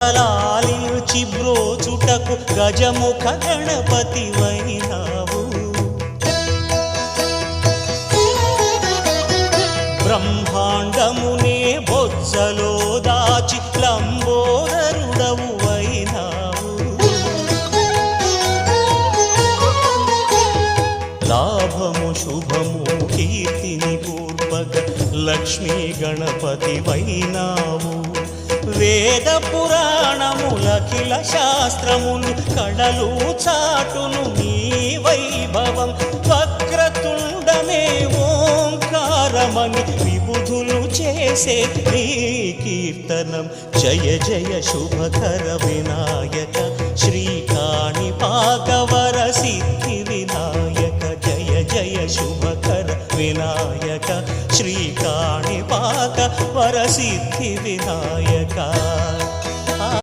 లాలించి బ్రోచుటకు గజముఖ గణపతి వైనావు. బ్రహ్మాండమునే బొజ్జలో దాచి లంబోదరుడవు వైనావు. లాభము శుభము కీర్తిని పూర్వక లక్ష్మీ గణపతి వైనావు. వేద పురాణములఖిల శాస్త్రములు కళలు చాటును నీ వైభవం. వక్రతుండమే ఓంకారమని విబుధులు చేసే నీ కీర్తనం. జయ జయ శుభకర వినాయక శ్రీకాణిపాకవర సిద్ధి వినాయక. జయ జయ శుభకర వినాయక శ్రీకాణిపాక వరసిద్ధి వినాయక.